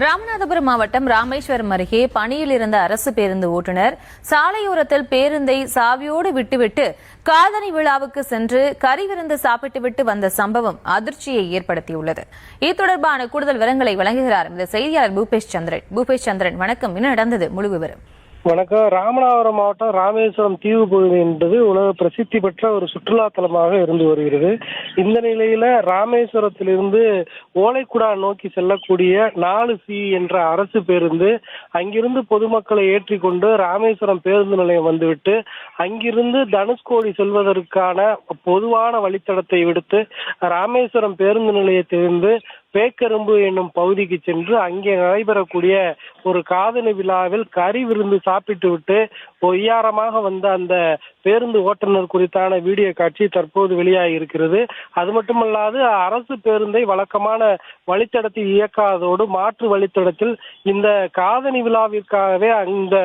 ராமநாதபுரம் மாவட்டம் ராமேஸ்வரம் அருகே பணியில் இருந்த அரசு பேருந்து ஓட்டுநர் சாலையோரத்தில் பேருந்தை சாவியோடு விட்டுவிட்டு காதணி விழாவுக்கு சென்று கறி விருந்து சாப்பிட்டுவிட்டு வந்த சம்பவம் அதிர்ச்சியை ஏற்படுத்தியுள்ளது. இது தொடர்பான கூடுதல் விவரங்களை வழங்குகிறார் இந்த செய்தியாளர் பூபேஷ் சந்திரன். பூபேஷ் சந்திரன், வணக்கம். என்ன நடந்தது? முழு விவரம். வணக்கம். ராமநாதபுரம் மாவட்டம் ராமேஸ்வரம் தீவு பகுதி என்பது உலக பிரசித்தி பெற்ற ஒரு சுற்றுலா தலமாக இருந்து வருகிறது. இந்த நிலையில ராமேஸ்வரத்திலிருந்து ஓலைக்குடா நோக்கி செல்லக்கூடிய 4C என்ற அரசு பேருந்து அங்கிருந்து பொதுமக்களை ஏற்றிக்கொண்டு ராமேஸ்வரம் பேருந்து நிலையம் வந்துவிட்டு அங்கிருந்து தனுஷ்கோடி செல்வதற்கான பொதுவான வழித்தடத்தை விடுத்து ராமேஸ்வரம் பேருந்து நிலையத்திலிருந்து பேக்கரும்பு என்னும் பகுதிக்கு சென்று அங்கே நடைபெறக்கூடிய ஒரு காதணி விழாவில் கறி விருந்து சாப்பிட்டு விட்டு ஒய்யாரமாக வந்த அந்த பேருந்து ஓட்டுநர் குறித்தான வீடியோ காட்சி தற்போது வெளியாகி இருக்கிறது. அது மட்டுமல்லாது அரசு பேருந்தை வழக்கமான வழித்தடத்தில் இயக்காதோடு மாற்று வழித்தடத்தில் இந்த காதணி விழாவிற்காகவே அந்த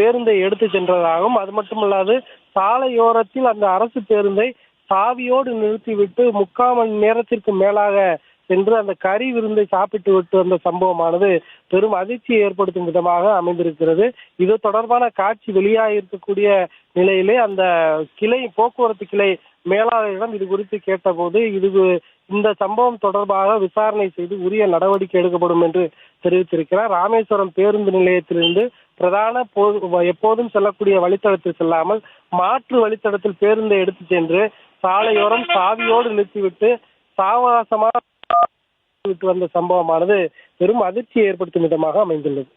பேருந்தை எடுத்து சென்றதாகவும், அது மட்டுமல்லாது சாலையோரத்தில் அந்த அரசு பேருந்தை சாவியோடு நிறுத்திவிட்டு 3/4 மணி நேரத்திற்கு மேலாக சென்று அந்த கறி விருந்தை சாப்பிட்டு விட்டு வந்த சம்பவமானது பெரும் அதிர்ச்சியை ஏற்படுத்தும் விதமாக அமைந்திருக்கிறது. இது தொடர்பான காட்சி வெளியாக இருக்கக்கூடிய நிலையிலே அந்த போக்குவரத்து கிளை மேலாளரிடம் இது குறித்து கேட்டபோது இந்த சம்பவம் தொடர்பாக விசாரணை செய்து உரிய நடவடிக்கை எடுக்கப்படும் என்று தெரிவித்திருக்கிறார். ராமேஸ்வரம் பேருந்து நிலையத்திலிருந்து பிரதான எப்போதும் செல்லக்கூடிய வழித்தடத்தில் செல்லாமல் மாற்று வழித்தடத்தில் பேருந்தை எடுத்து சென்று சாலையோரம் சாவியோடு நிறுத்திவிட்டு சாவகாசமாக விட்டு வந்த சம்பவமானது பெரும் அதிர்ச்சியை ஏற்படுத்தும் விதமாக அமைந்துள்ளது.